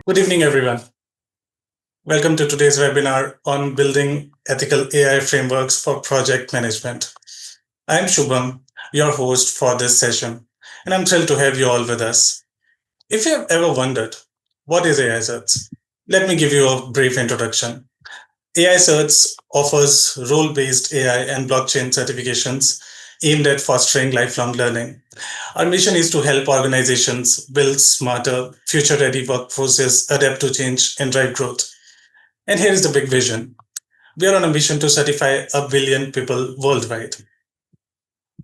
Good evening, everyone. Welcome to today's webinar on building ethical AI frameworks for project management. I'm Shubham, your host for this session, and I'm thrilled to have you all with us. If you have ever wondered, what is AI Certs? Let me give you a brief introduction. AI Certs offers role-based AI and blockchain certifications aimed at fostering lifelong learning. Our mission is to help organizations build smarter, future-ready workforces, adapt to change, and drive growth. And here is the big vision. We are on a mission to certify 1 billion people worldwide.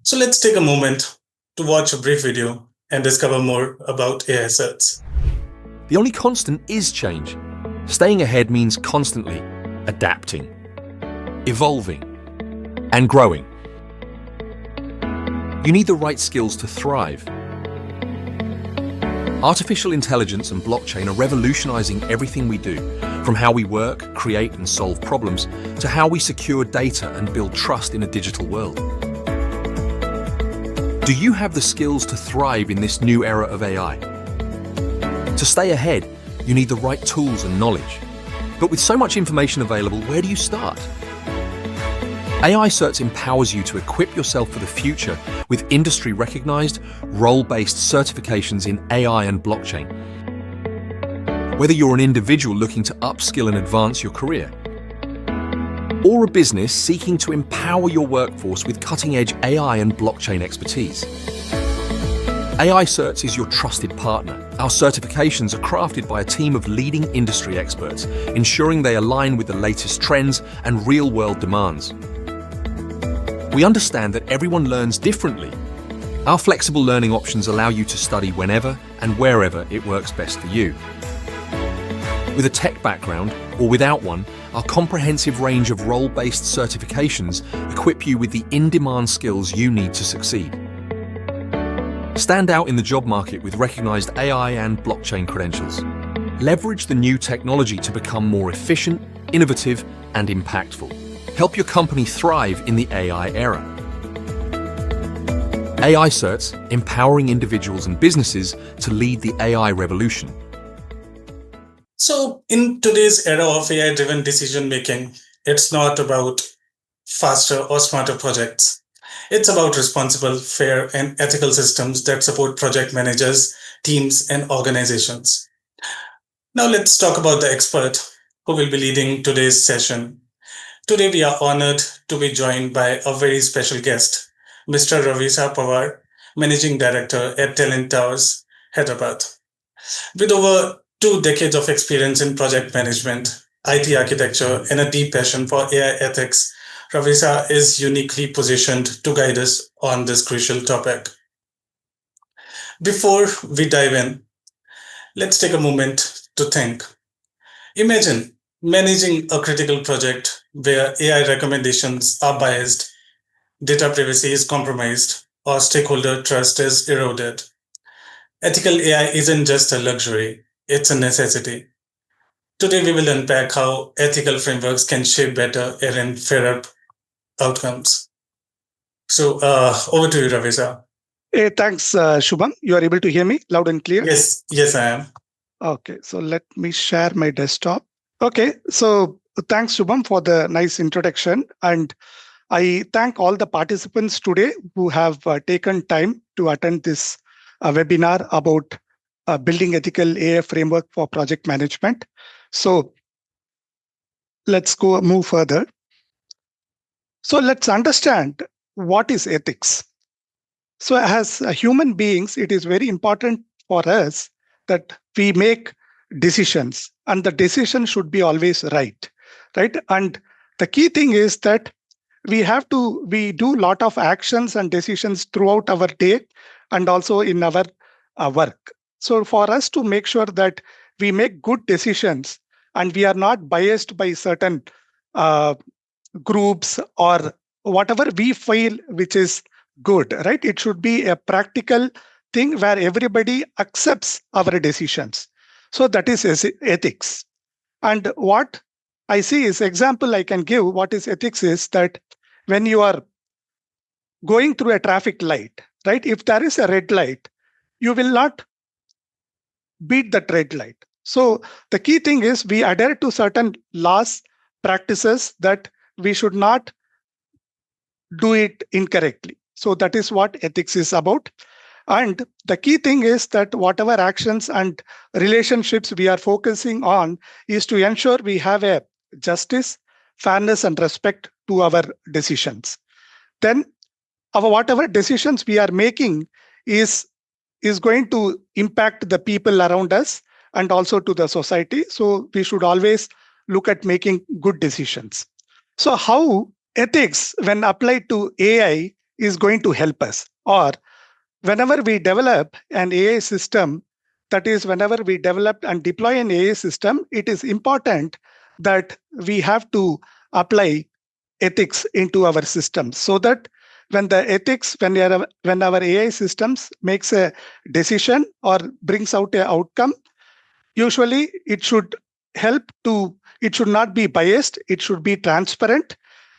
So let's take a moment to watch a brief video and discover more about AI certs. The only constant is change. Staying ahead means constantly adapting, evolving, and growing. You need the right skills to thrive. Artificial intelligence and blockchain are revolutionizing everything we do, from how we work, create, and solve problems, to how we secure data and build trust in a digital world. Do you have the skills to thrive in this new era of AI? To stay ahead, you need the right tools and knowledge. But with so much information available, where do you start? AI Certs empowers you to equip yourself for the future with industry-recognized, role-based certifications in AI and blockchain. Whether you're an individual looking to upskill and advance your career, or a business seeking to empower your workforce with cutting-edge AI and blockchain expertise. AI Certs is your trusted partner. Our certifications are crafted by a team of leading industry experts, ensuring they align with the latest trends and real-world demands. We understand that everyone learns differently. Our flexible learning options allow you to study whenever and wherever it works best for you. With a tech background or without one, our comprehensive range of role-based certifications equip you with the in-demand skills you need to succeed. Stand out in the job market with recognized AI and blockchain credentials. Leverage the new technology to become more efficient, innovative, and impactful. Help your company thrive in the AI era. AI Certs, empowering individuals and businesses to lead the AI revolution. So, in today's era of AI-driven decision making, it's not about faster or smarter projects. It's about responsible, fair, and ethical systems that support project managers, teams, and organizations. Now, let's talk about the expert who will be leading today's session. Today, we are honored to be joined by a very special guest, Mr. Ravisa Pawar, Managing Director at Talent Towers, Hyderabad. With over 2 decades of experience in project management, IT architecture, and a deep passion for AI ethics, Ravisa is uniquely positioned to guide us on this crucial topic. Before we dive in, let's take a moment to think. Imagine managing a critical project where AI recommendations are biased, data privacy is compromised, or stakeholder trust is eroded. Ethical AI isn't just a luxury, it's a necessity. Today, we will unpack how ethical frameworks can shape better and fairer outcomes. So, over to you, Ravisa. Hey, thanks, Shubham. You are able to hear me loud and clear? Yes, I am. Okay, so let me share my desktop. Okay, so thanks, Shubham, for the nice introduction. And I thank all the participants today who have taken time to attend this webinar about building ethical AI framework for project management. So let's move further. So let's understand what is ethics. So as human beings, it is very important for us that we make decisions, and the decision should be always right? And the key thing is that we do a lot of actions and decisions throughout our day and also in our work. So for us to make sure that we make good decisions and we are not biased by certain groups or whatever we feel which is good, right? It should be a practical thing where everybody accepts our decisions. So that is ethics. And what I see is example I can give what is ethics is that when you are going through a traffic light, right? If there is a red light, you will not beat that red light. So the key thing is we adhere to certain laws, practices that we should not do it incorrectly. So that is what ethics is about. And the key thing is that whatever actions and relationships we are focusing on is to ensure we have a justice, fairness, and respect to our decisions. Then our whatever decisions we are making is is going to impact the people around us and also to the society. So we should always look at making good decisions. So how ethics when applied to AI is going to help us, or whenever we develop an AI system, that is, whenever we develop and deploy an AI system, it is important that we have to apply ethics into our systems so that when the ethics when our AI systems makes a decision or brings out a outcome, usually it should help to it should not be biased, it should be transparent,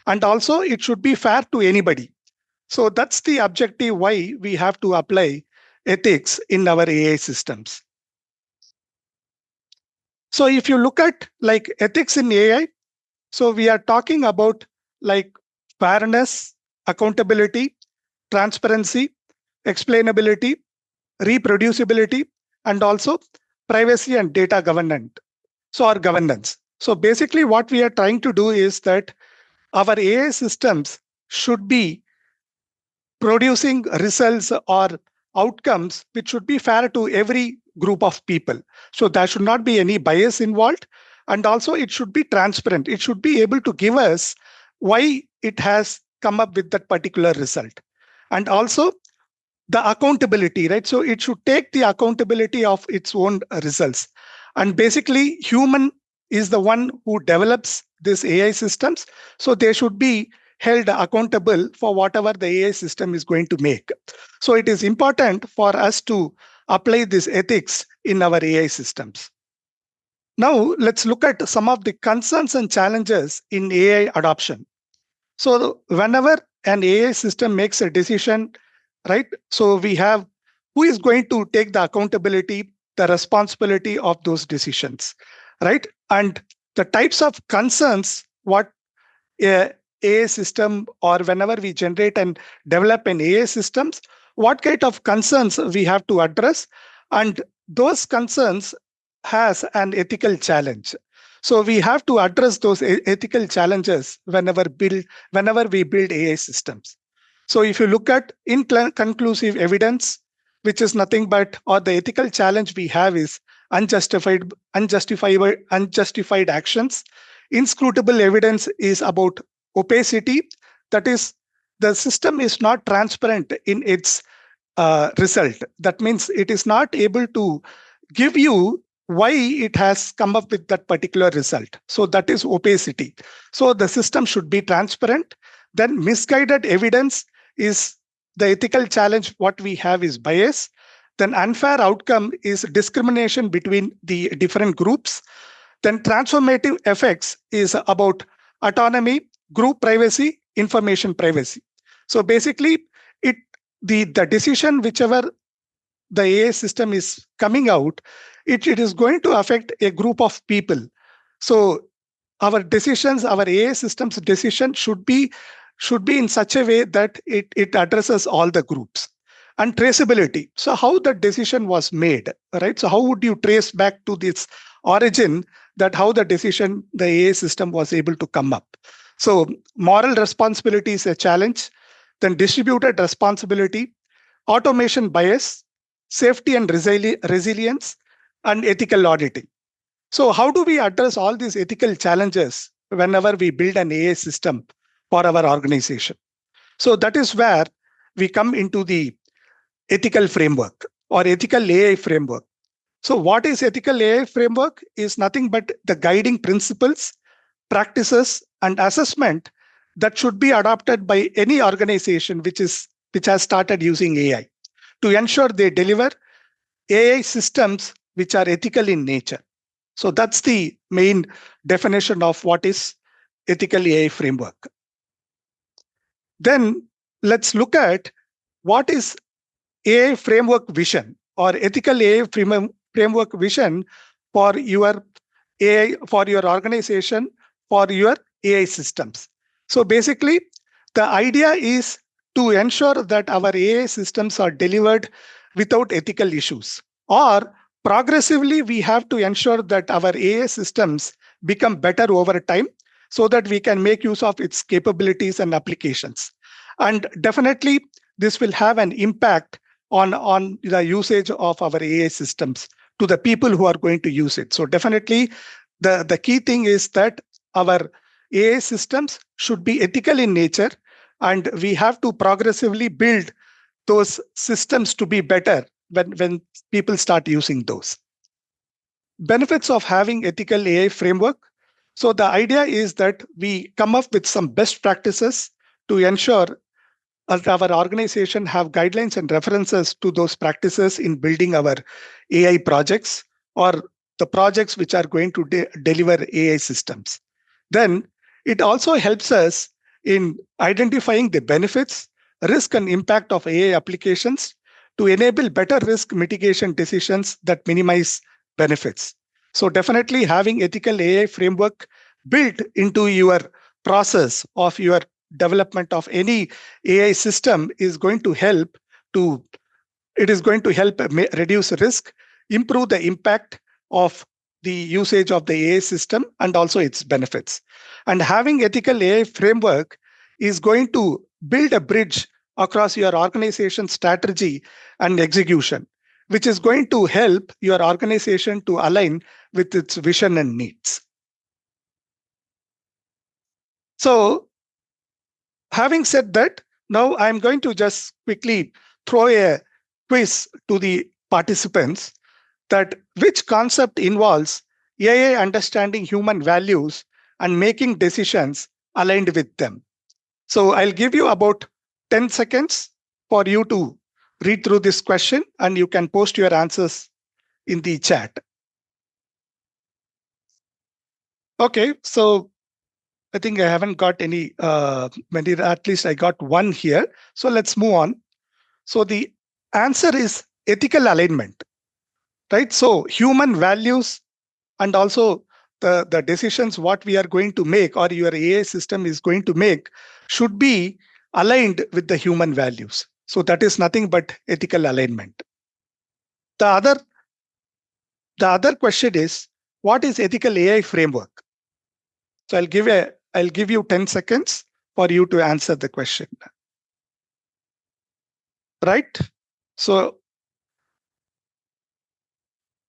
and also it should be fair to anybody. So that's the objective why we have to apply ethics in our AI systems. So if you look at like ethics in AI, so we are talking about like fairness, accountability, transparency, explainability, reproducibility, and also privacy and data governance. So our governance. So basically what we are trying to do is that our AI systems should be producing results or outcomes which should be fair to every group of people. So there should not be any bias involved. And also, it should be transparent. It should be able to give us why it has come up with that particular result. And also, the accountability, right? So it should take the accountability of its own results. And basically, human is the one who develops these AI systems. So they should be held accountable for whatever the AI system is going to make. So it is important for us to apply this ethics in our AI systems. Now, let's look at some of the concerns and challenges in AI adoption. So whenever an AI system makes a decision, right? So we have who is going to take the accountability, the responsibility of those decisions, right? And the types of concerns what a AI system or whenever we generate and develop an AI systems, what kind of concerns we have to address, and those concerns has an ethical challenge. So we have to address those ethical challenges whenever we build AI systems. So if you look at inconclusive evidence, which is nothing but, or the ethical challenge we have is unjustified actions. Inscrutable evidence is about opacity. That is, the system is not transparent in its result. That means it is not able to give you why it has come up with that particular result. So that is opacity. So the system should be transparent. Then misguided evidence is the ethical challenge. What we have is bias. Then unfair outcome is discrimination between the different groups. Then transformative effects is about autonomy, group privacy, information privacy. So basically, it the decision whichever the AI system is coming out, it is going to affect a group of people. So our decisions, our AI systems decision should be in such a way that it addresses all the groups. And traceability. So how the decision was made, right? So how would you trace back to this origin that how the decision, the AI system was able to come up? So moral responsibility is a challenge. Then distributed responsibility, automation bias, safety and resilience, and ethical auditing. So, how do we address all these ethical challenges whenever we build an AI system for our organization? So, that is where we come into the ethical framework or ethical AI framework. So, what is ethical AI framework? Is nothing but the guiding principles, practices, and assessment that should be adopted by any organization which has started using AI to ensure they deliver AI systems which are ethical in nature. So that's the main definition of what is ethical AI framework. Then let's look at what is AI framework vision or ethical AI framework vision for your AI, for your organization, for your AI systems. So basically, the idea is to ensure that our AI systems are delivered without ethical issues, or progressively we have to ensure that our AI systems become better over time so that we can make use of its capabilities and applications. And definitely, this will have an impact on the usage of our AI systems to the people who are going to use it. So definitely, the key thing is that our AI systems should be ethical in nature, and we have to progressively build those systems to be better when people start using those. Benefits of having ethical AI framework. So the idea is that we come up with some best practices to ensure our organization have guidelines and references to those practices in building our AI projects or the projects which are going to deliver AI systems. Then it also helps us in identifying the benefits, risk, and impact of AI applications to enable better risk mitigation decisions that minimize benefits. So, definitely having ethical AI framework built into your process of your development of any AI system is going to help to it is going to help reduce risk, improve the impact of the usage of the AI system and also its benefits. And having ethical AI framework is going to build a bridge across your organization strategy and execution, which is going to help your organization to align with its vision and needs. So, having said that, now I'm going to just quickly throw a quiz to the participants that which concept involves AI understanding human values and making decisions aligned with them. So I'll give you about 10 seconds for you to read through this question and you can post your answers in the chat. Okay, so I think I haven't got any many, at least I got one here. So let's move on. So the answer is ethical alignment, right? So human values and also the decisions what we are going to make or your AI system is going to make should be aligned with the human values. So that is nothing but ethical alignment. The other the other question is what is ethical AI framework? So I'll give you 10 seconds for you to answer the question. Right? So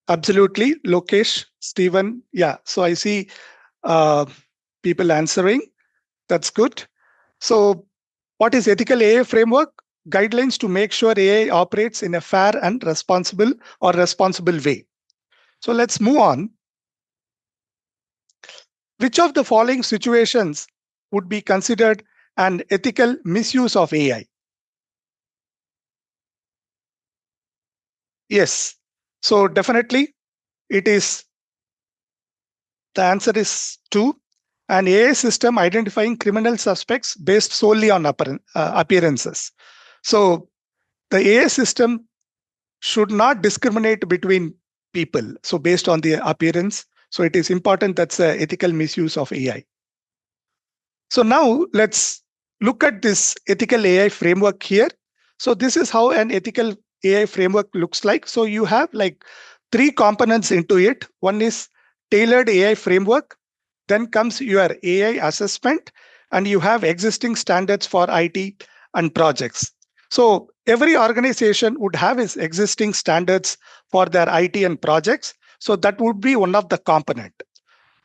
absolutely, Lokesh, Stephen. Yeah. So I see uh, people answering. That's good. So, what is ethical AI framework? Guidelines to make sure AI operates in a fair and responsible way. So let's move on. Which of the following situations would be considered an ethical misuse of AI? Yes. So definitely it is the answer is two. An AI system identifying criminal suspects based solely on appearances. So the AI system should not discriminate between people. So based on the appearance. So it is important that's the ethical misuse of AI. So now let's look at this ethical AI framework here. So this is how an ethical AI framework looks like. So you have like three components into it. One is tailored AI framework. Then comes your AI assessment, and you have existing standards for IT and projects. So every organization would have its existing standards for their IT and projects. So that would be one of the component.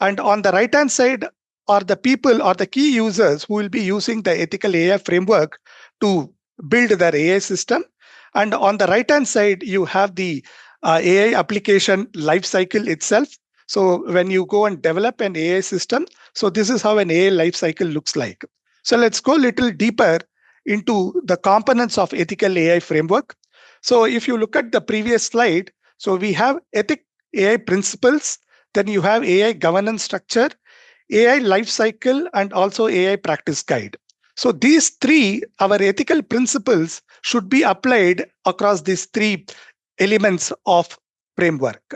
And on the right hand side are the people or the key users who will be using the ethical AI framework to build their AI system. And on the right hand side, you have the AI application lifecycle itself. So when you go and develop an AI system, so this is how an AI lifecycle looks like. So let's go a little deeper into the components of ethical AI framework. So if you look at the previous slide, so we have ethic AI principles, then you have AI governance structure, AI lifecycle, and also AI practice guide. So these three, our ethical principles should be applied across these three elements of framework.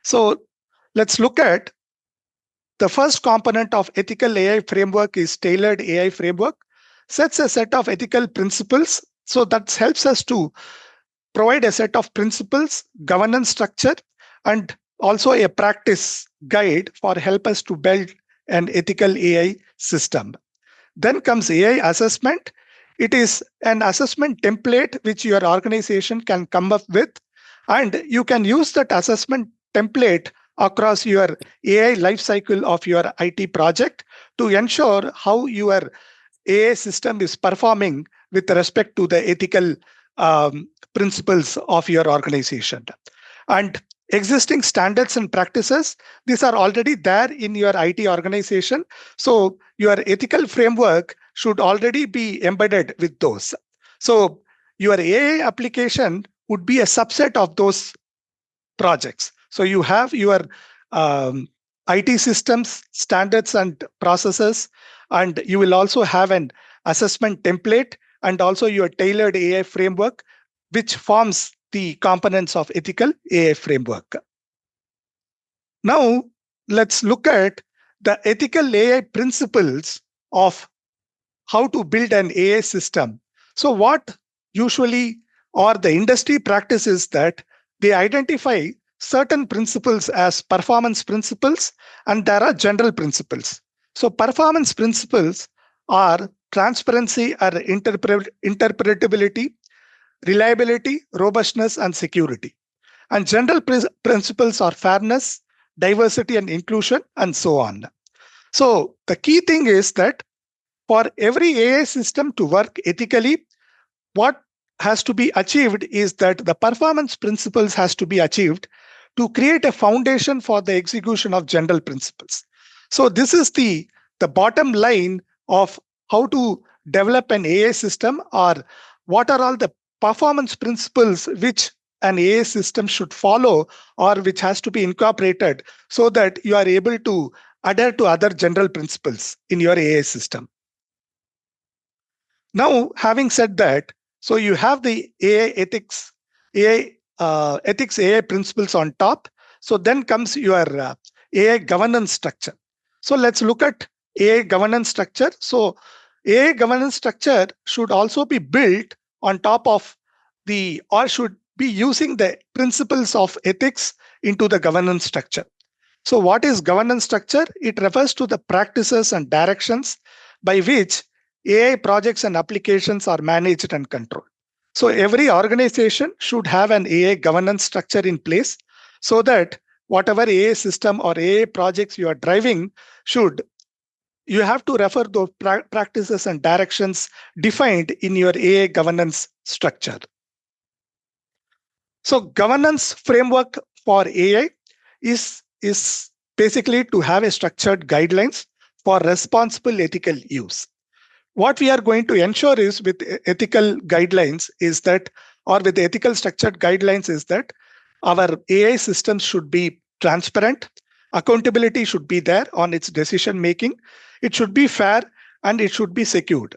So let's look at the first component of ethical AI framework is tailored AI framework, sets a set of ethical principles. So that helps us to provide a set of principles, governance structure, and also a practice guide for help us to build an ethical AI system. Then comes AI assessment. It is an assessment template which your organization can come up with, and you can use that assessment template across your AI lifecycle of your IT project to ensure how your AI system is performing with respect to the ethical principles of your organization. And existing standards and practices, these are already there in your IT organization. So your ethical framework should already be embedded with those. So your AI application would be a subset of those projects. So you have your um, IT systems, standards, and processes, and you will also have an assessment template and also your tailored AI framework, which forms the components of ethical AI framework. Now, let's look at the ethical AI principles of how to build an AI system. So, what usually or the industry practice is that they identify certain principles as performance principles, and there are general principles. So, performance principles are transparency or interpretability, reliability, robustness, and security. And general principles are fairness, diversity, and inclusion, and so on. So, the key thing is that for every AI system to work ethically, what has to be achieved is that the performance principles has to be achieved to create a foundation for the execution of general principles. So this is the bottom line of how to develop an AI system, or what are all the performance principles which an AI system should follow or which has to be incorporated so that you are able to adhere to other general principles in your AI system. Now, having said that, so you have the AI ethics, AI principles on top. So then comes your AI governance structure. So let's look at AI governance structure. So AI governance structure should also be built on top of or should be using the principles of ethics into the governance structure. So what is governance structure? It refers to the practices and directions by which AI projects and applications are managed and controlled. So every organization should have an AI governance structure in place so that whatever AI system or AI projects you are driving should you have to refer those practices and directions defined in your AI governance structure. So governance framework for AI is basically to have a structured guidelines for responsible ethical use. What we are going to ensure is with ethical guidelines is that, or with ethical structured guidelines is that our AI systems should be transparent, accountability should be there on its decision making, it should be fair, and it should be secured.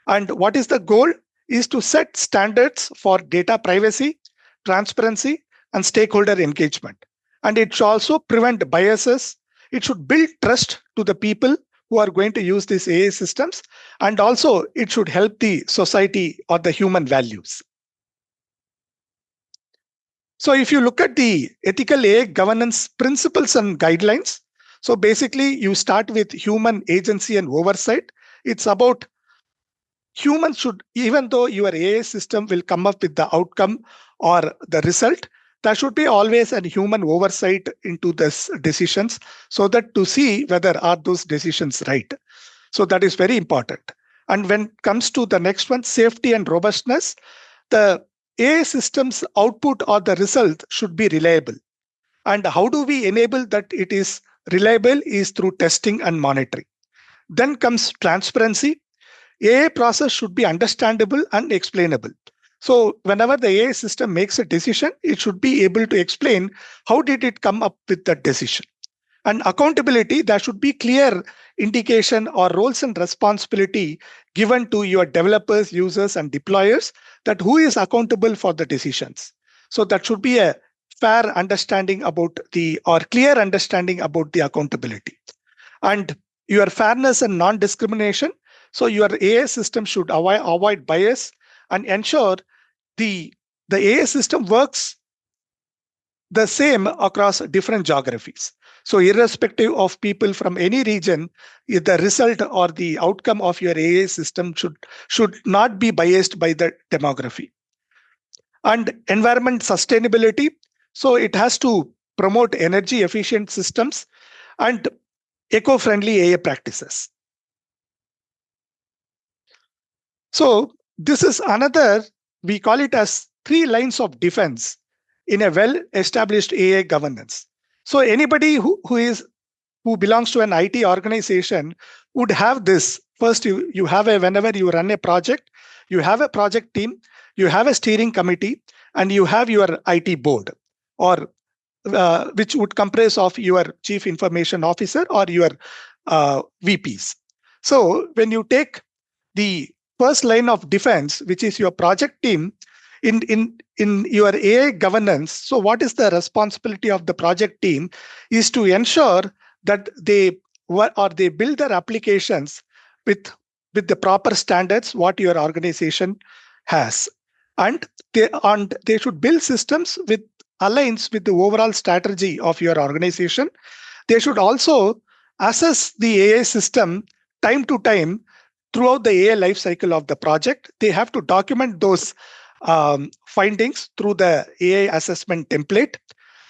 And what is the goal? Is to set standards for data privacy, transparency, and stakeholder engagement. And it should also prevent biases. It should build trust to the people who are going to use these AI systems. And also, it should help the society or the human values. So, if you look at the ethical AI governance principles and guidelines, so basically, you start with human agency and oversight. It's about humans should, even though your AI system will come up with the outcome or the result, there should be always a human oversight into this decisions so that to see whether are those decisions right. So that is very important. And when it comes to the next one, safety and robustness, the AI system's output or the result should be reliable. And how do we enable that it is reliable is through testing and monitoring. Then comes transparency. AI process should be understandable and explainable. So whenever the AI system makes a decision, it should be able to explain how did it come up with that decision. And accountability, there should be clear indication or roles and responsibility given to your developers, users, and deployers that who is accountable for the decisions. So that should be a fair understanding about the or clear understanding about the accountability and your fairness and non-discrimination. So your AI system should avoid bias and ensure the the AI system works the same across different geographies. So irrespective of people from any region, the result or the outcome of your AI system should not be biased by the demography. And environment sustainability, so it has to promote energy efficient systems and eco-friendly AI practices. So this is another, we call it as three lines of defense in a well-established AI governance. So anybody who belongs to an IT organization would have this. First, you have a whenever you run a project, you have a project team, you have a steering committee, and you have your IT board, or which would comprise of your chief information officer or your VPs. So when you take the first line of defense, which is your project team, in your AI governance, so what is the responsibility of the project team is to ensure that they build their applications with the proper standards what your organization has, and they should build systems with aligns with the overall strategy of your organization. They should also assess the AI system time to time throughout the AI life cycle of the project. They have to document those findings through the AI assessment template.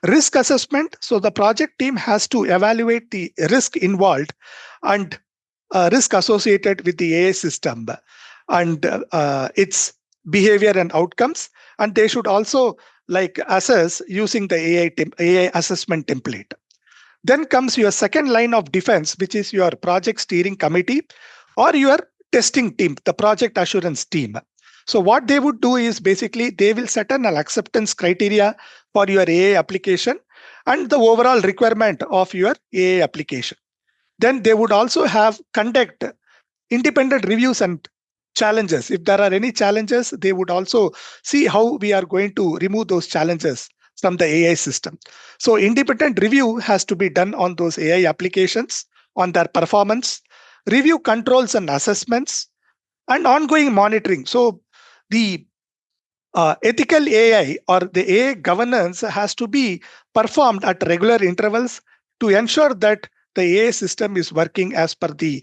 Risk assessment, so the project team has to evaluate the risk involved and risk associated with the AI system and its behavior and outcomes. And they should also like assess using the AI assessment template. Then comes your second line of defense, which is your project steering committee or your testing team, the project assurance team. So what they would do is basically they will set an acceptance criteria for your AI application and the overall requirement of your AI application. Then they would also have conduct independent reviews and challenges. If there are any challenges, they would also see how we are going to remove those challenges from the AI system. So independent review has to be done on those AI applications, on their performance, review controls and assessments, and ongoing monitoring. So the ethical AI or the AI governance has to be performed at regular intervals to ensure that the AI system is working as per the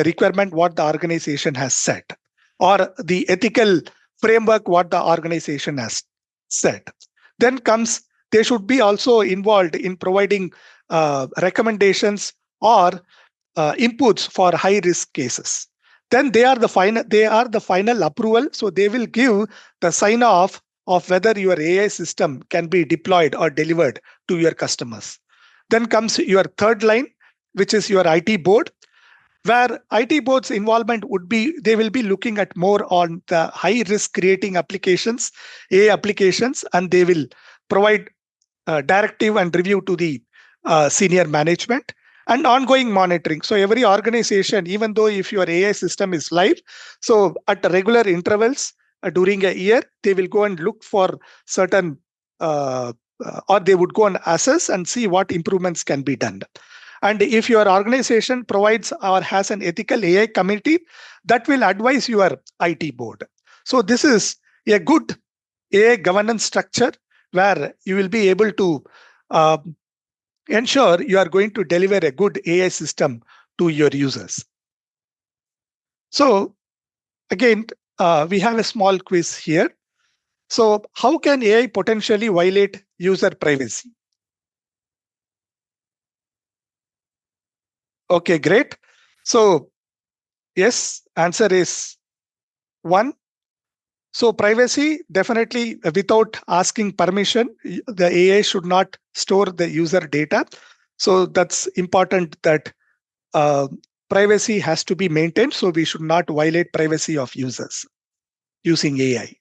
requirement what the organization has set, or the ethical framework what the organization has set. Then comes they should be also involved in providing recommendations or inputs for high risk cases. Then they are the final approval, so they will give the sign off of whether your AI system can be deployed or delivered to your customers. Then comes your third line, which is your IT board, where IT board's involvement would be they will be looking at more on the high risk creating applications, AI applications, and they will provide directive and review to the senior management and ongoing monitoring. So every organization, even though if your AI system is live, so at regular intervals during a year, they will go and look for certain or they would go and assess and see what improvements can be done. And if your organization provides or has an ethical AI committee, that will advise your IT board. So this is a good AI governance structure where you will be able to uh, ensure you are going to deliver a good AI system to your users. So again, we have a small quiz here. So how can AI potentially violate user privacy? Okay, great. So yes, answer is one. So privacy, definitely without asking permission, the AI should not store the user data. So that's important that uh, privacy has to be maintained. So we should not violate privacy of users using AI.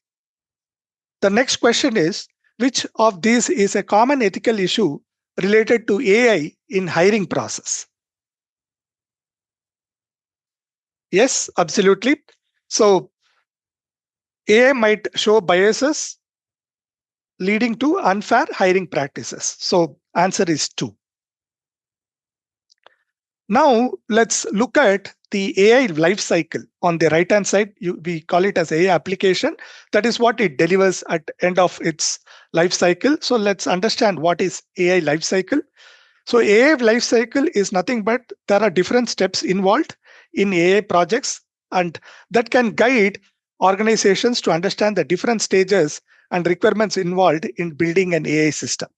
The next question is, which of these is a common ethical issue related to AI in hiring process? Yes, absolutely. So AI might show biases leading to unfair hiring practices? So answer is 2. Now let's look at the AI life cycle. On the right hand side, we call it as AI application. That is what it delivers at end of its life cycle. So let's understand what is AI life cycle. So AI life cycle is nothing but there are different steps involved in AI projects, and that can guide organizations to understand the different stages and requirements involved in building an AI system.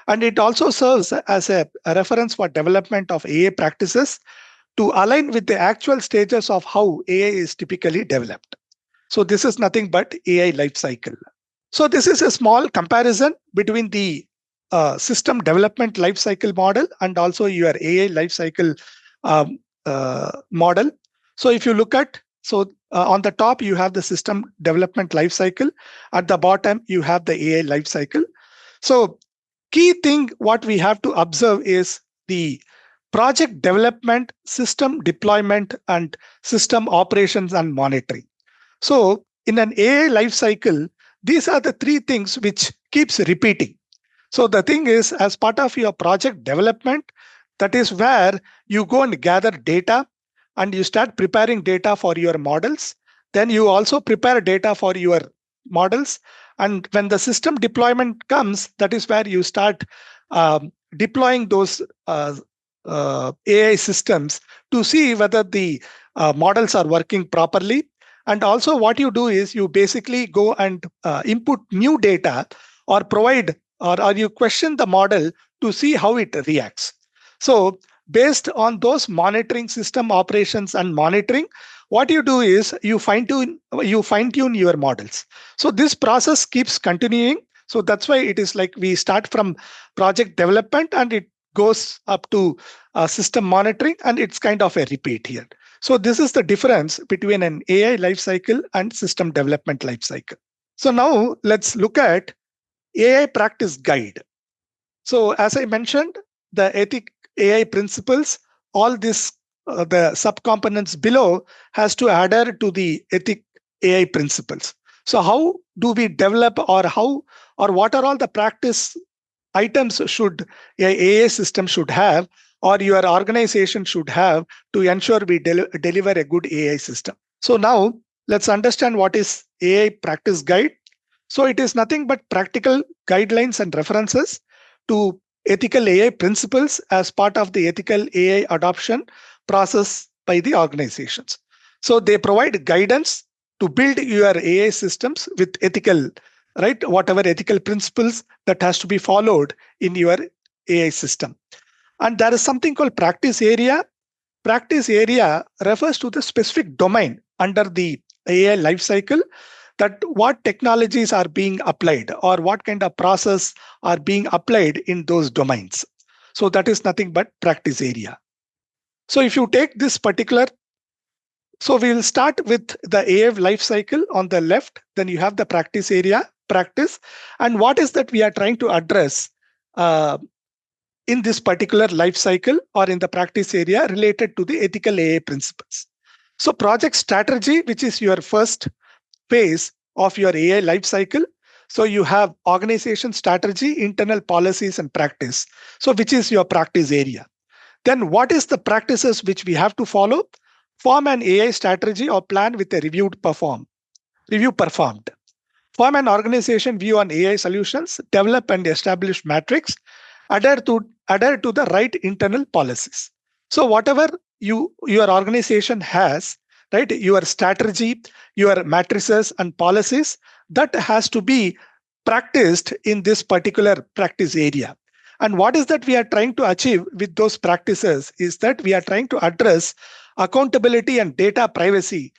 And it also serves as a reference for development of AI practices to align with the actual stages of how AI is typically developed. So this is nothing but AI life cycle. So this is a small comparison between the system development life cycle model and also your AI life cycle model. So if you look at, on the top you have the system development life cycle, at the bottom you have the AI life cycle. So key thing what we have to observe is the project development, system deployment, and system operations and monitoring. So in an AI life cycle, these are the three things which keeps repeating. So the thing is, as part of your project development, that is where you go and gather data and you start preparing data for your models. Then you also prepare data for your models. And when the system deployment comes, that is where you start deploying those AI systems to see whether the models are working properly. And also, what you do is you basically go and input new data or provide or you question the model to see how it reacts. So, based on those monitoring system operations and monitoring, what you do is you fine tune your models. So this process keeps continuing. So that's why it is like we start from project development and it goes up to system monitoring, and it's kind of a repeat here. So this is the difference between an AI lifecycle and system development lifecycle. So now let's look at AI practice guide. So as I mentioned, the ethic AI principles, all this the subcomponents below has to adhere to the ethic AI principles. So how do we develop, or how, or what are all the practice items should a AI system should have, or your organization should have, to ensure we deliver a good AI system? So now let's understand what is AI practice guide. So it is nothing but practical guidelines and references to ethical AI principles as part of the ethical AI adoption process by the organizations. So they provide guidance to build your AI systems with ethical, right? Whatever ethical principles that has to be followed in your AI system. And there is something called practice area. Practice area refers to the specific domain under the AI lifecycle, that what technologies are being applied or what kind of process are being applied in those domains. So that is nothing but practice area. So if you take this particular, so we will start with the AF life cycle on the left, then you have the practice area, practice, and what is that we are trying to address in this particular life cycle or in the practice area related to the ethical AI principles. So project strategy, which is your first phase of your AI life cycle. So you have organization strategy, internal policies, and practice. So which is your practice area. Then what is the practices which we have to follow? Form an AI strategy or plan with a review performed. Form an organization view on AI solutions, develop and establish metrics, adhere to the right internal policies. So whatever your organization has, right, your strategy, your matrices and policies, that has to be practiced in this particular practice area. And what is that we are trying to achieve with those practices is that we are trying to address accountability and data privacy,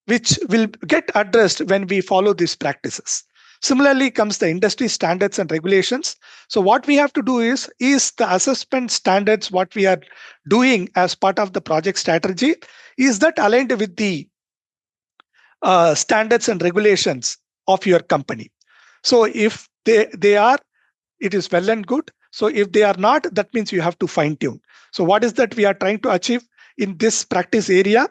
which will get addressed when we follow these practices. Similarly comes the industry standards and regulations. So what we have to do is the assessment standards, what we are doing as part of the project strategy, is that aligned with the standards and regulations of your company. So if they are, it is well and good. So if they are not, that means you have to fine tune. So what is that we are trying to achieve in this practice area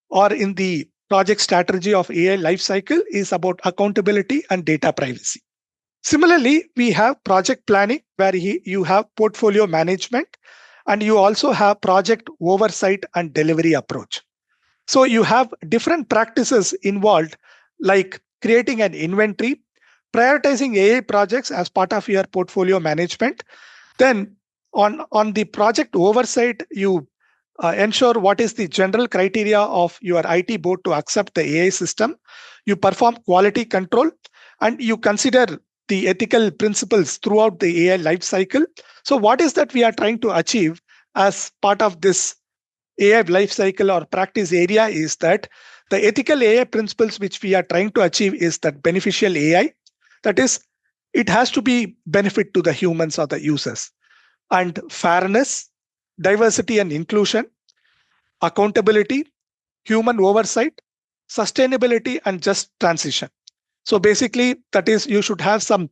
or in the project strategy of AI lifecycle is about accountability and data privacy. Similarly, we have project planning where you have portfolio management, and you also have project oversight and delivery approach. So you have different practices involved, like creating an inventory, prioritizing AI projects as part of your portfolio management. Then on the project oversight, you ensure what is the general criteria of your IT board to accept the AI system. You perform quality control, and you consider the ethical principles throughout the AI life cycle. So what is that we are trying to achieve as part of this AI life cycle or practice area is that the ethical AI principles which we are trying to achieve is that beneficial AI. That is, it has to be benefit to the humans or the users, and fairness, diversity and inclusion, accountability, human oversight, sustainability, and just transition. So basically, that is, you should have some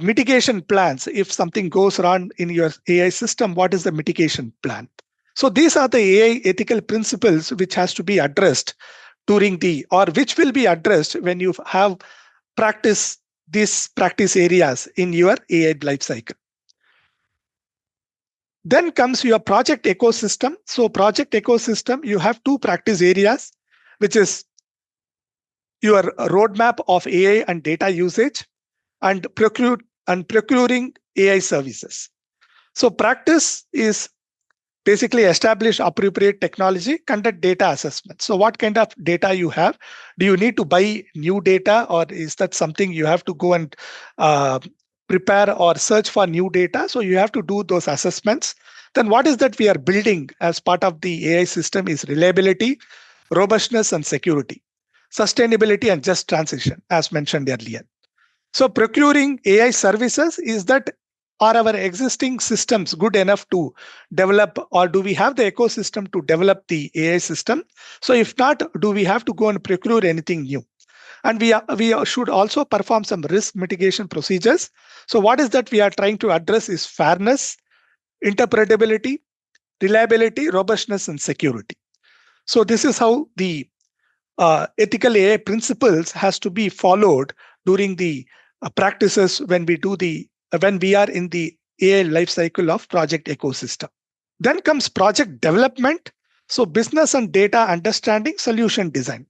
mitigation plans. If something goes wrong in your AI system, what is the mitigation plan? So these are the AI ethical principles which has to be addressed during the, or which will be addressed when you have practice these practice areas in your AI life cycle. Then comes your project ecosystem. So project ecosystem, you have two practice areas, which is your roadmap of AI and data usage, and procuring AI services. So practice is basically establish appropriate technology, conduct data assessment. So what kind of data you have? Do you need to buy new data, or is that something you have to go and uh, prepare or search for new data? So you have to do those assessments. Then what is that we are building as part of the AI system is reliability, robustness and security, sustainability and just transition, as mentioned earlier. So procuring AI services is that, are our existing systems good enough to develop, or do we have the ecosystem to develop the AI system? So if not, do we have to go and procure anything new? And should also perform some risk mitigation procedures. So what is that we are trying to address is fairness, interpretability, reliability, robustness, and security. So this is how the ethical AI principles has to be followed during the practices when we do the when we are in the AI life cycle of project ecosystem. Then comes project development. So business and data understanding, solution design.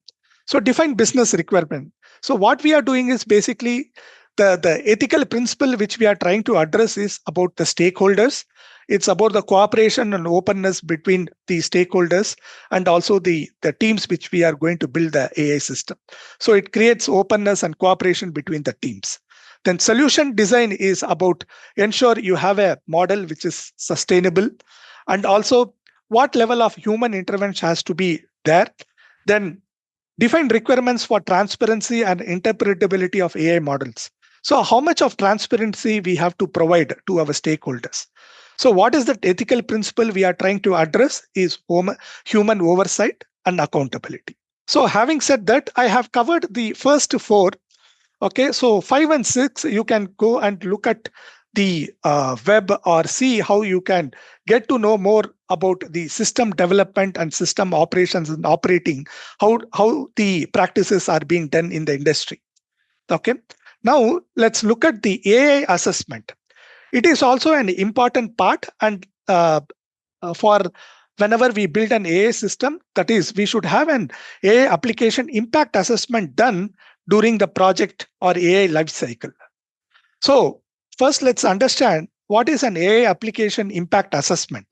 So define business requirement. So what we are doing is basically the ethical principle which we are trying to address is about the stakeholders. It's about the cooperation and openness between the stakeholders, and also the teams which we are going to build the AI system. So it creates openness and cooperation between the teams. Then solution design is about ensure you have a model which is sustainable, and also what level of human intervention has to be there. Then define requirements for transparency and interpretability of AI models. So how much of transparency we have to provide to our stakeholders? So what is the ethical principle we are trying to address is human oversight and accountability. So having said that, I have covered the first four. Okay, so 5 and 6, you can go and look at the web or see how you can get to know more about the system development and system operations and operating, how the practices are being done in the industry. Okay, now let's look at the AI assessment. It is also an important part, and for whenever we build an AI system, that is, we should have an AI application impact assessment done during the project or AI life cycle. So first, let's understand what is an AI application impact assessment.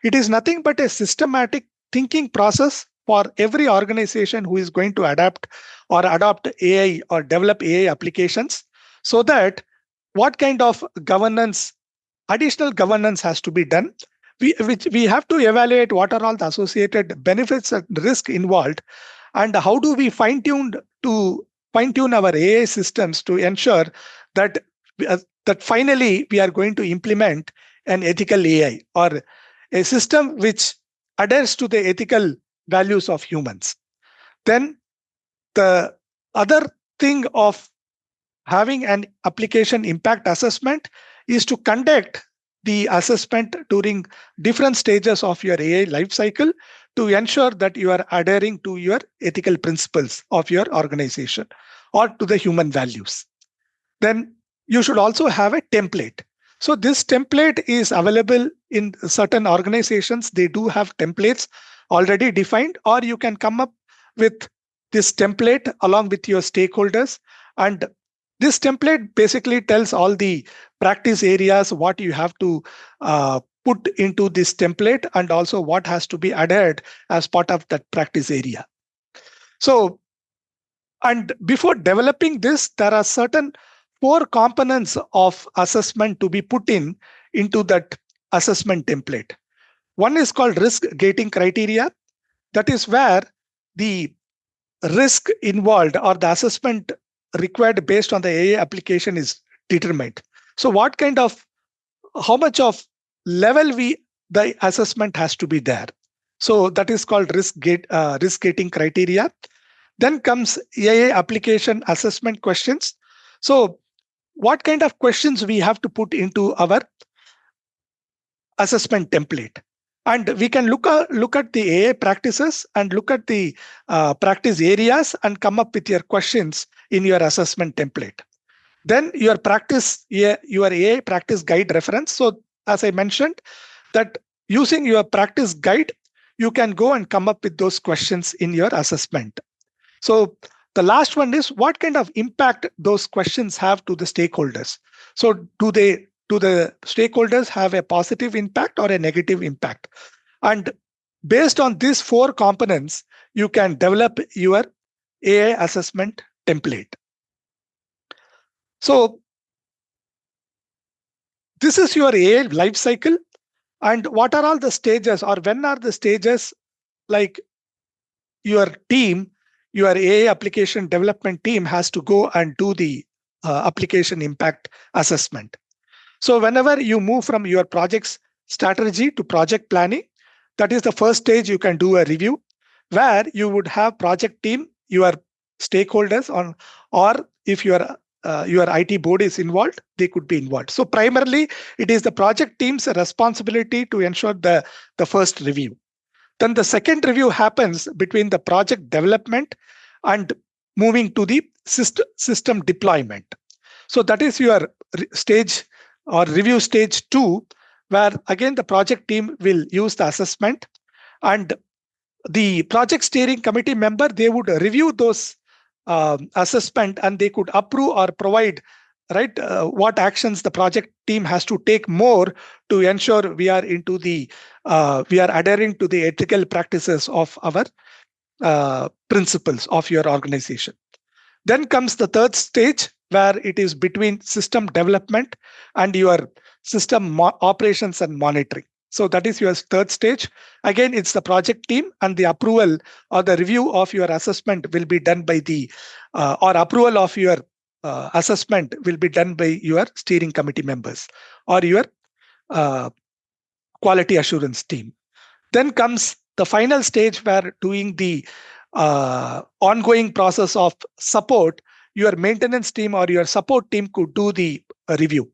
It is nothing but a systematic thinking process for every organization who is going to adapt or adopt AI or develop AI applications, so that what kind of governance, additional governance has to be done. We have to evaluate what are all the associated benefits and risk involved, and how do we fine tune our AI systems to ensure that that finally we are going to implement an ethical AI, or a system which adheres to the ethical values of humans. Then the other thing of having an application impact assessment is to conduct the assessment during different stages of your AI life cycle to ensure that you are adhering to your ethical principles of your organization or to the human values. Then you should also have a template. So this template is available in certain organizations. They do have templates already defined, or you can come up with this template along with your stakeholders. And this template basically tells all the practice areas what you have to put into this template, and also what has to be adhered as part of that practice area. So, and before developing this, there are certain four components of assessment to be put into that assessment template. One is called risk gating criteria. That is where the risk involved or the assessment required based on the AI application is determined. So what kind of, how much of level the assessment has to be there. So that is called risk gating criteria. Then comes AI application assessment questions. So what kind of questions we have to put into our assessment template? And we can look at the AI practices and look at the practice areas and come up with your questions in your assessment template. Then your your AI practice guide reference. So as I mentioned, that using your practice guide, you can go and come up with those questions in your assessment. So the last one is what kind of impact those questions have to the stakeholders. So do the stakeholders have a positive impact or a negative impact? And based on these four components, you can develop your AI assessment template. So this is your AI life cycle. And what are all the stages, or when are the stages, like your team, your AI application development team has to go and do the application impact assessment. So whenever you move from your project's strategy to project planning, that is the first stage. You can do a review where you would have project team, your stakeholders on, or if your IT board is involved, they could be involved. So primarily, it is the project team's responsibility to ensure the first review. Then the second review happens between the project development and moving to the system deployment. So that is your stage or review stage 2, where again the project team will use the assessment, and the project steering committee member, they would review those assessment, and they could approve or provide what actions the project team has to take more to ensure we are we are adhering to the ethical practices of our principles of your organization. Then comes the third stage, where it is between system development and your system operations and monitoring. So that is your third stage. Again, it's the project team, and the approval or the review of your assessment will be done by or approval of your assessment will be done by your steering committee members or your uh, quality assurance team. Then comes the final stage, where doing the ongoing process of support, your maintenance team or your support team could do the review.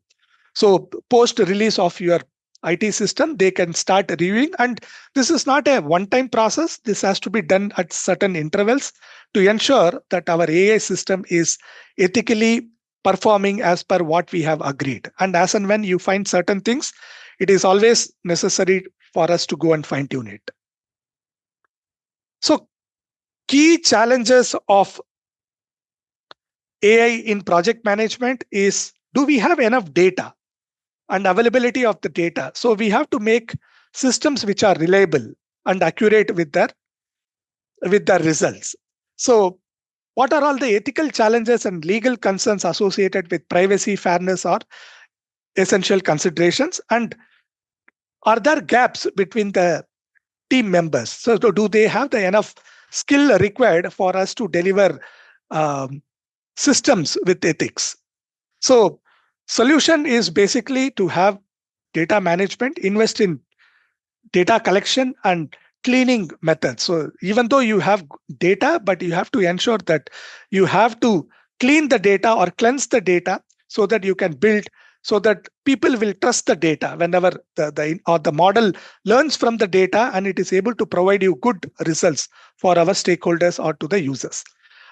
So post release of your IT system, they can start reviewing. And this is not a one-time process. This has to be done at certain intervals to ensure that our AI system is ethically performing as per what we have agreed. And as and when you find certain things, it is always necessary for us to go and fine tune it. So key challenges of AI in project management is, do we have enough data and availability of the data? So we have to make systems which are reliable and accurate with their results. So what are all the ethical challenges and legal concerns associated with privacy, fairness, or essential considerations? And are there gaps between the team members? So do they have the enough skill required for us to deliver um, systems with ethics? So solution is basically to have data management, invest in data collection and cleaning methods. So even though you have data, but you have to ensure that you have to clean the data or cleanse the data so that you can build, so that people will trust the data whenever the model learns from the data, and it is able to provide you good results for our stakeholders or to the users.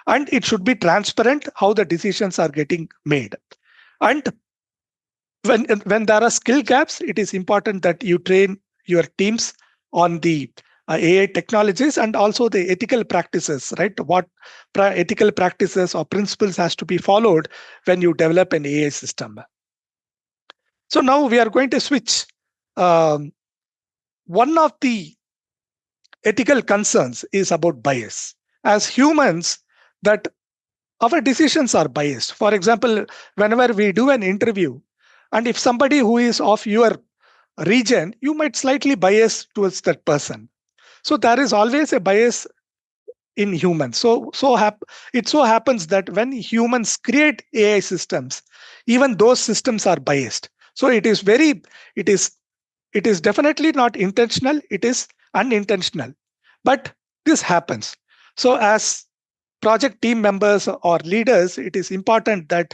And it should be transparent how the decisions are getting made. And when there are skill gaps, it is important that you train your teams on the AI technologies and also the ethical practices, right? What ethical practices or principles has to be followed when you develop an AI system. So now we are going to switch. Um, One of the ethical concerns is about bias. As humans, that our decisions are biased. For example, whenever we do an interview, and if somebody who is of your region, you might slightly bias towards that person. So there is always a bias in humans. It so happens that when humans create AI systems, even those systems are biased. So it is it is definitely not intentional. It is unintentional, but this happens. So as project team members or leaders, it is important that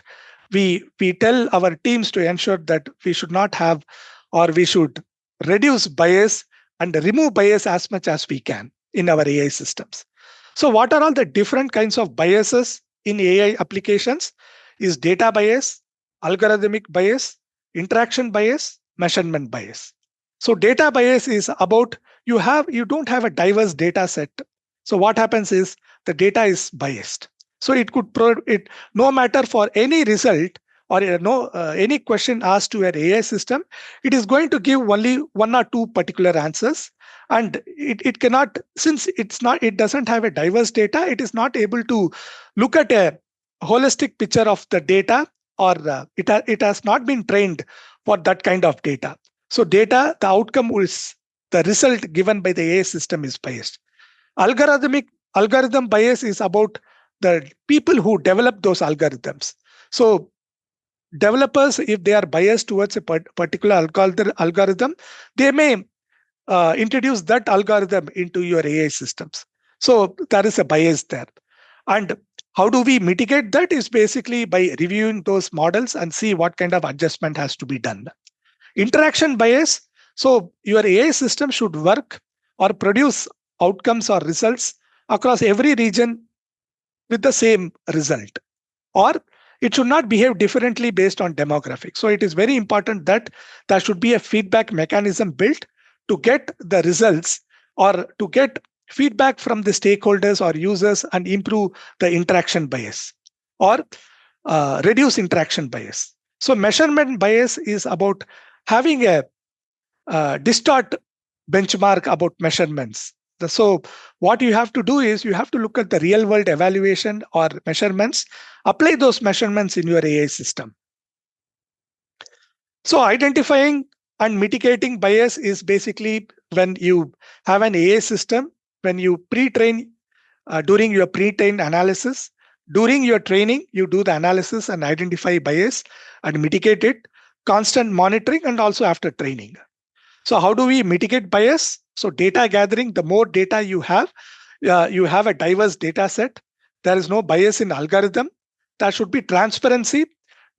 we tell our teams to ensure that we should not have, or we should reduce bias and remove bias as much as we can in our AI systems. So what are all the different kinds of biases in AI applications? Is data bias, algorithmic bias, interaction bias, measurement bias. So data bias is about you don't have a diverse data set. So what happens is the data is biased. So it no matter for any result, or no any question asked to an AI system, it is going to give only one or two particular answers, and it cannot, since it doesn't have a diverse data, it is not able to look at a holistic picture of the data, or it has not been trained for that kind of data. So data, the outcome is the result given by the AI system is biased. Algorithmic algorithm bias is about the people who develop those algorithms. So developers, if they are biased towards a particular algorithm, they may introduce that algorithm into your AI systems. So there is a bias there. And how do we mitigate that? Is basically by reviewing those models and see what kind of adjustment has to be done. Interaction bias. So your AI system should work or produce outcomes or results across every region with the same result, or it should not behave differently based on demographics. So it is very important that there should be a feedback mechanism built to get the results, or to get feedback from the stakeholders or users and improve the interaction bias, or reduce interaction bias. So measurement bias is about having a distort benchmark about measurements. So what you have to do is you have to look at the real world evaluation or measurements, apply those measurements in your AI system. So identifying and mitigating bias is basically when you have an AI system, when you pre-train, during your pre-train analysis, during your training, you do the analysis and identify bias and mitigate it, constant monitoring, and also after training. So how do we mitigate bias? So data gathering, the more data you have a diverse data set. There is no bias in algorithm. There should be transparency,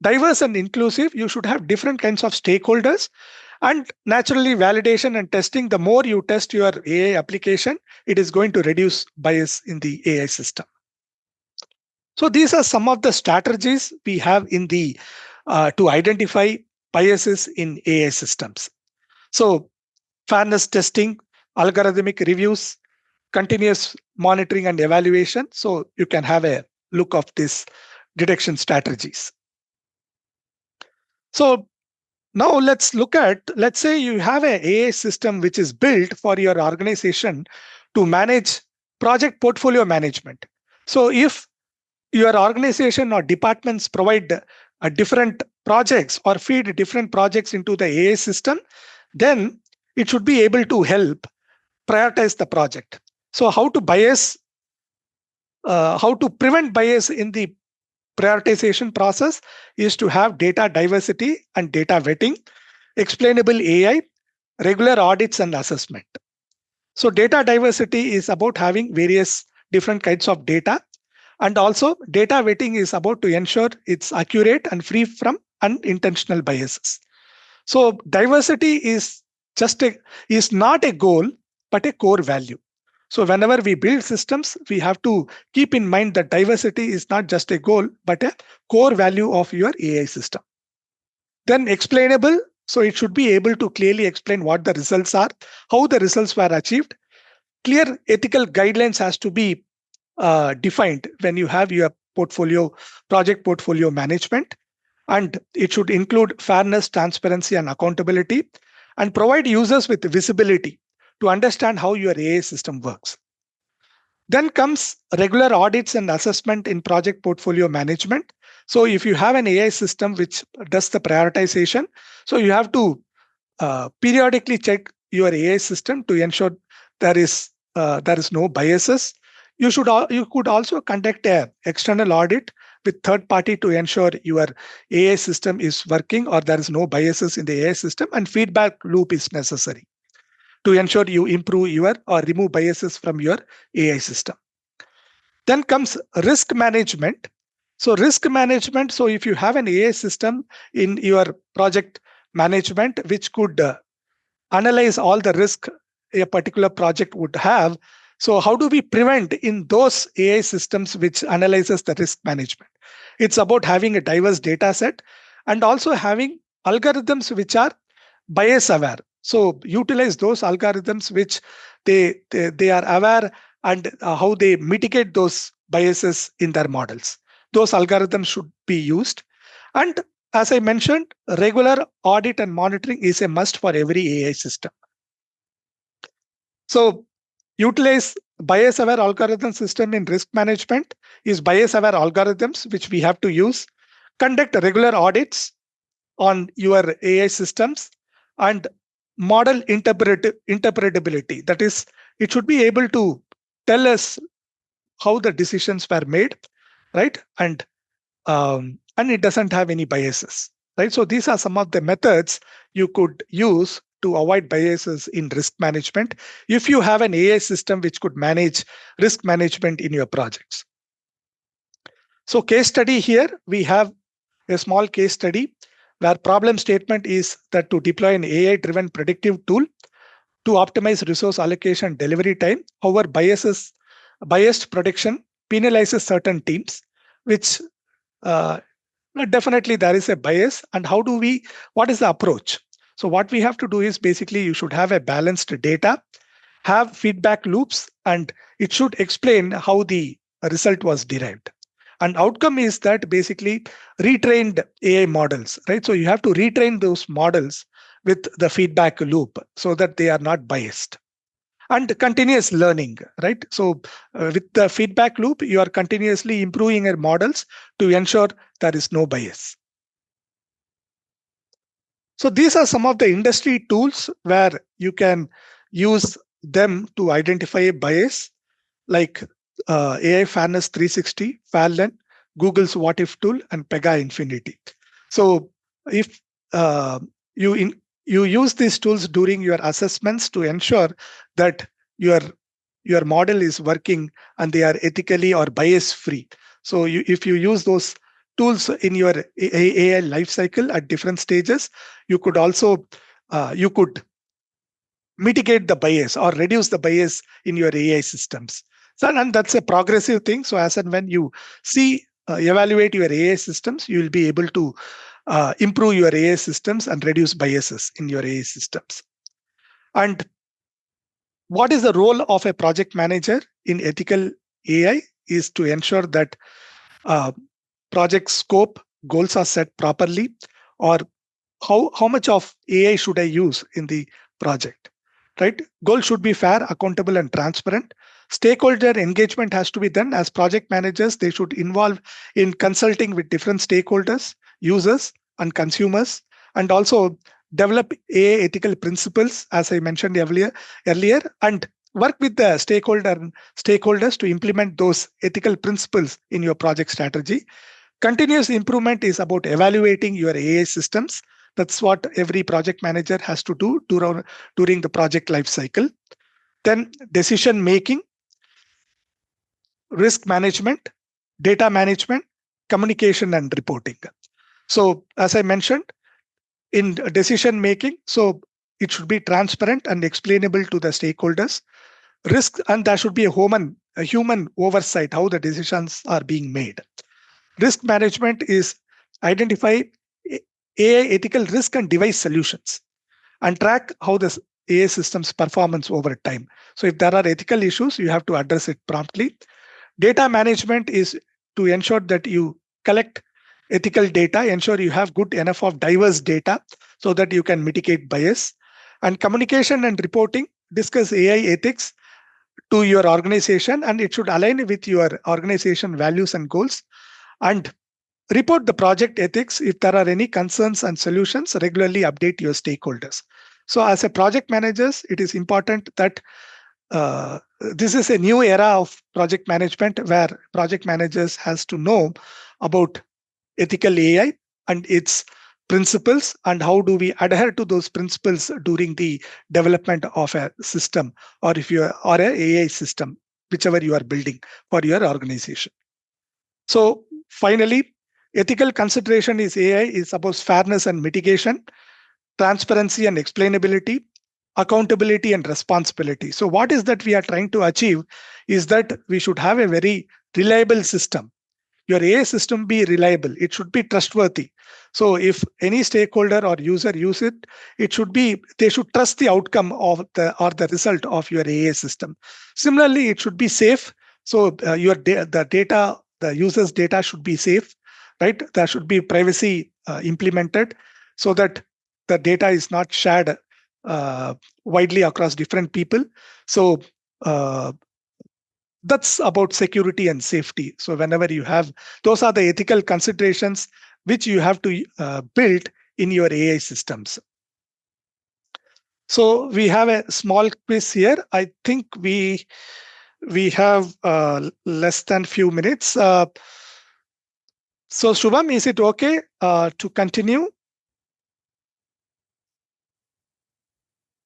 diverse and inclusive. You should have different kinds of stakeholders, and naturally validation and testing. The more you test your AI application, it is going to reduce bias in the AI system. So these are some of the strategies we have in the to identify biases in AI systems. So fairness testing, algorithmic reviews, continuous monitoring and evaluation. So you can have a look of these detection strategies. So now let's say you have an AI system which is built for your organization to manage project portfolio management. So if your organization or departments provide different projects or feed different projects into the AI system, then it should be able to help prioritize the project. So how to prevent bias in the prioritization process is to have data diversity and data vetting, explainable AI, regular audits and assessment. So data diversity is about having various different kinds of data, and also data vetting is about to ensure it's accurate and free from unintentional biases. So diversity is not a goal, but a core value. So whenever we build systems, we have to keep in mind that diversity is not just a goal, but a core value of your AI system. Then explainable. So it should be able to clearly explain what the results are, how the results were achieved. Clear ethical guidelines has to be defined when you have your project portfolio management, and it should include fairness, transparency, and accountability, and provide users with visibility to understand how your AI system works. Then comes regular audits and assessment in project portfolio management. So if you have an AI system which does the prioritization, so you have to periodically check your AI system to ensure there is no biases. You could also conduct a external audit with third party to ensure your AI system is working or there is no biases in the AI system, and feedback loop is necessary to ensure you improve your or remove biases from your AI system. Then comes risk management. So risk management, so if you have an AI system in your project management which could analyze all the risk a particular project would have, so how do we prevent in those AI systems which analyzes the risk management? It's about having a diverse data set and also having algorithms which are bias aware. So utilize those algorithms which they are aware, and how they mitigate those biases in their models. Those algorithms should be used. And as I mentioned, regular audit and monitoring is a must for every AI system. So utilize bias aware algorithm system in risk management is bias aware algorithms which we have to use. Conduct regular audits on your AI systems, and model interpretability. That is, it should be able to tell us how the decisions were made, right? And it doesn't have any biases, right? So these are some of the methods you could use to avoid biases in risk management if you have an AI system which could manage risk management in your projects. So case study here, we have a small case study where problem statement is that to deploy an AI driven predictive tool to optimize resource allocation delivery time. However, biased prediction penalizes certain teams, which definitely there is a bias. And what is the approach? So what we have to do is basically you should have a balanced data, have feedback loops, and it should explain how the result was derived. And outcome is that basically retrained AI models, right? So you have to retrain those models with the feedback loop so that they are not biased. And continuous learning, right? So with the feedback loop, you are continuously improving your models to ensure there is no bias. So these are some of the industry tools where you can use them to identify bias, like AI Fairness 360, Fairlen, Google's What If tool, and Pega Infinity. So if you you use these tools during your assessments to ensure that your model is working and they are ethically or bias free. So if you use those tools in your AI lifecycle at different stages, you could also you could mitigate the bias or reduce the bias in your AI systems. So, and that's a progressive thing. So as and when you evaluate your AI systems, you will be able to improve your AI systems and reduce biases in your AI systems. And what is the role of a project manager in ethical AI is to ensure that uh, project scope goals are set properly, or how much of AI should I use in the project, right? Goals should be fair, accountable, and transparent. Stakeholder engagement has to be done. As project managers, they should involve in consulting with different stakeholders, users, and consumers, and also develop AI ethical principles, as I mentioned earlier, and work with the stakeholders to implement those ethical principles in your project strategy. Continuous improvement is about evaluating your AI systems. That's what every project manager has to do during the project life cycle. Then decision making, risk management, data management, communication, and reporting. So as I mentioned, in decision making, so it should be transparent and explainable to the stakeholders. Risk, and there should be a human oversight how the decisions are being made. Risk management is identify AI ethical risk and device solutions, and track how the AI system's performance over time. So if there are ethical issues, you have to address it promptly. Data management is to ensure that you collect ethical data, ensure you have good enough of diverse data so that you can mitigate bias. And communication and reporting, discuss AI ethics to your organization, and it should align with your organization values and goals. And report the project ethics. If there are any concerns and solutions, regularly update your stakeholders. So as a project managers, it is important that this is a new era of project management where project managers has to know about ethical AI and its principles, and how do we adhere to those principles during the development of a system, or if you are or a AI system, whichever you are building for your organization. So finally, ethical consideration is AI is about fairness and mitigation, transparency and explainability, accountability and responsibility. So what is that we are trying to achieve is that we should have a very reliable system. Your AI system be reliable, it should be trustworthy. So if any stakeholder or user use it, it should be, they should trust the outcome of the or the result of your AI system. Similarly, it should be safe. So the data, the user's data should be safe, right? There should be privacy implemented so that the data is not shared uh, widely across different people. So uh, that's about security and safety. So whenever you have, those are the ethical considerations which you have to build in your AI systems. So we have a small quiz here. I think we have less than few minutes. So Shubham, is it okay to continue?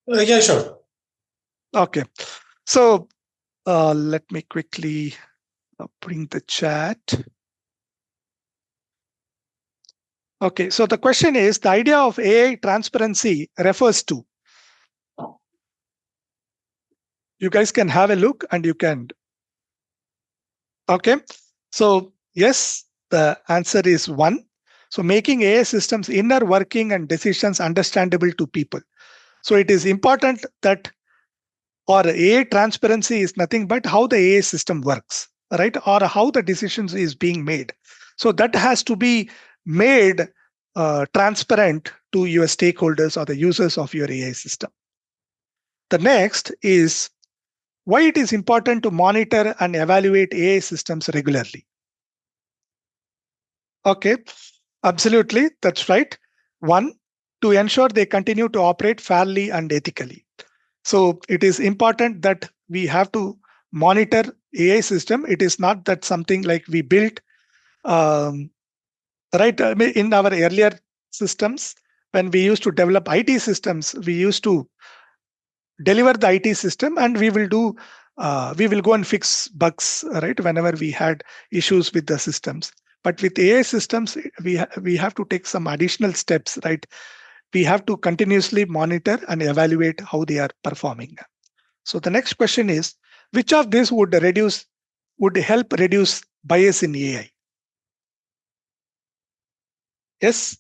Yeah, sure. Okay. So let me quickly bring the chat. Okay, so the question is, the idea of AI transparency refers to, you guys can have a look and you can, okay. So yes, the answer is one. So making AI systems inner working and decisions understandable to people. So it is important that, or AI transparency is nothing but how the AI system works, right? Or how the decisions is being made. So that has to be made transparent to your stakeholders or the users of your AI system. The next is why it is important to monitor and evaluate AI systems regularly. Okay, absolutely, that's right. One, to ensure they continue to operate fairly and ethically. So it is important that we have to monitor AI system. It is not that something like we built, um, right? I mean, in our earlier systems, when we used to develop IT systems, we used to deliver the IT system, and we will go and fix bugs, right? Whenever we had issues with the systems. But with AI systems, we have to take some additional steps, right? We have to continuously monitor and evaluate how they are performing. So the next question is, which of these would help reduce bias in AI? Yes,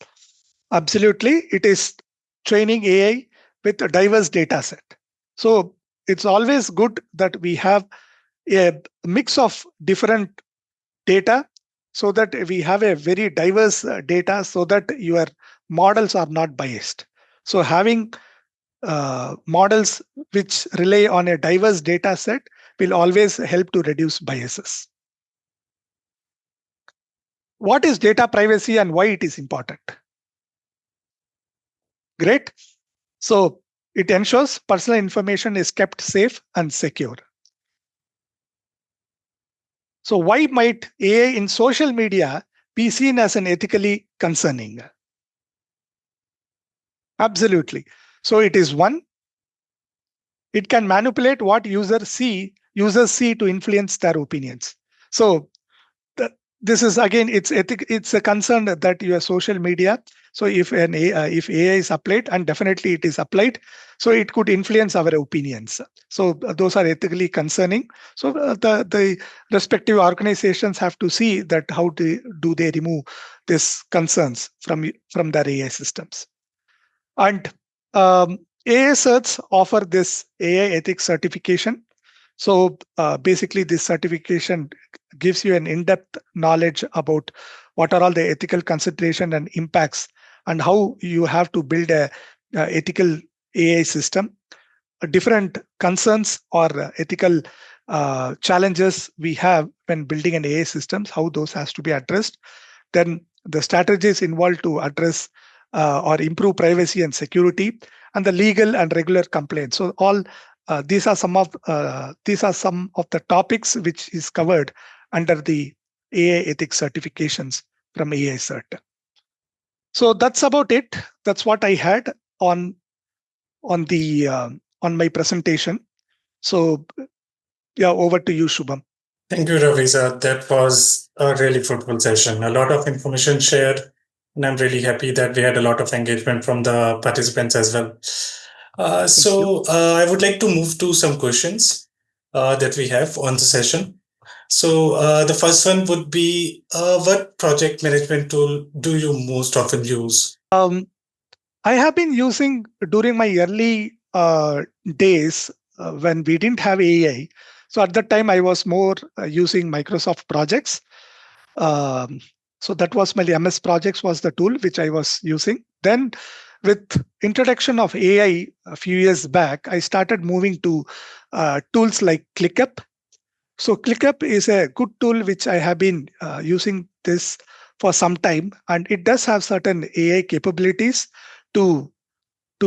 absolutely. It is training AI with a diverse data set. So it's always good that we have a mix of different data so that we have a very diverse data so that your models are not biased. So having models which rely on a diverse data set will always help to reduce biases. What is data privacy and why it is important? Great. So it ensures personal information is kept safe and secure. So why might AI in social media be seen as an ethically concerning? Absolutely. So it is one, it can manipulate what users see to influence their opinions. So this is again, it's a concern that your social media. So if AI is applied, and definitely it is applied, so it could influence our opinions. So those are ethically concerning. So the respective organizations have to see that how do they remove these concerns from their AI systems. And AI certs offer this AI ethics certification. So basically, this certification gives you an in-depth knowledge about what are all the ethical consideration and impacts, and how you have to build a ethical AI system. Different concerns or ethical challenges we have when building an AI systems, how those has to be addressed. Then the strategies involved to address or improve privacy and security, and the legal and regular complaints. So all these are some of the topics which is covered under the AI ethics certifications from AI Cert. So that's about it. That's what I had on on my presentation. So yeah, over to you, Shubham. Thank you, Ravisa. That was a really fruitful session. A lot of information shared, and I'm really happy that we had a lot of engagement from the participants as well. Thank you. I would like to move to some questions that we have on the session. So, the first one would be what project management tool do you most often use? I have been using during my early days when we didn't have AI. So at that time, I was more using Microsoft projects. Um, so that was my MS projects was the tool which I was using. Then with introduction of AI a few years back, I started moving to tools like ClickUp. So ClickUp is a good tool which I have been using this for some time, and it does have certain AI capabilities to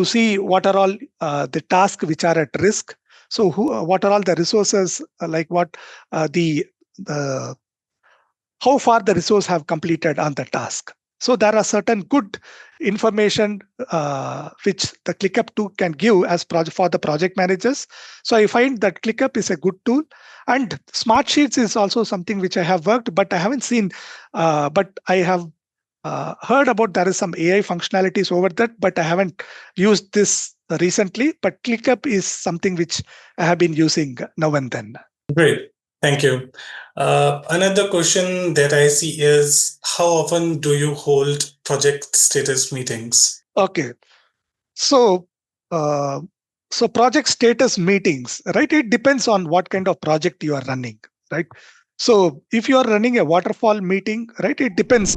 see what are all the tasks which are at risk. So what are all the resources, like what the how far the resource have completed on the task. So there are certain good information which the ClickUp tool can give as project for the project managers. So I find that ClickUp is a good tool, and Smart Sheets is also something which I have worked, but I haven't seen. But I have heard about there is some AI functionalities over that, but I haven't used this recently. But ClickUp is something which I have been using now and then. Great. Thank you. Another question that I see is how often do you hold project status meetings? Okay, so uh, so project status meetings, right? It depends on what kind of project you are running, right? So if you are running a waterfall meeting, right, it depends.